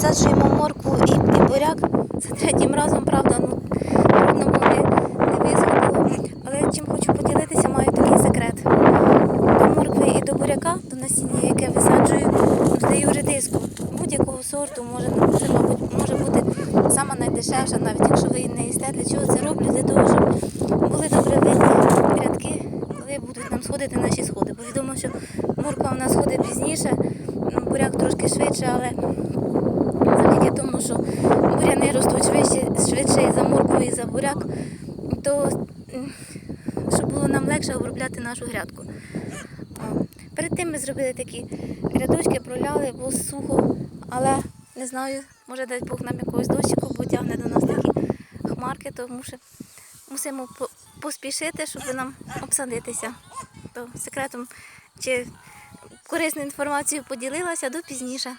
висаджуємо моркву і буряк. Це третім разом, правда, одному не висходило. Але чим хочу поділитися, маю такий секрет. До моркви і до буряка, до насіння, яке висаджую, додаю редиску. Будь-якого сорту, це, мабуть, може бути сама найдешевша, навіть якщо ви її не їсте. Для чого це роблю? Для того, щоб були добре видні рядки, коли будуть нам сходити наші сходи. Бо відомо, що морква у нас сходить пізніше, буряк трошки швидше, але завдяки тому, що буряни ростуть швидше і за моркву, і за буряк, то щоб було нам легше обробляти нашу грядку. Перед тим ми зробили такі рядочки, проляли, бо сухо, але не знаю, може дасть Бог нам якогось дощику, бо тягне до нас такі хмарки, то мусимо поспішити, щоб нам обсадитися. То секретом чи корисною інформацією поділилася, до пізніше.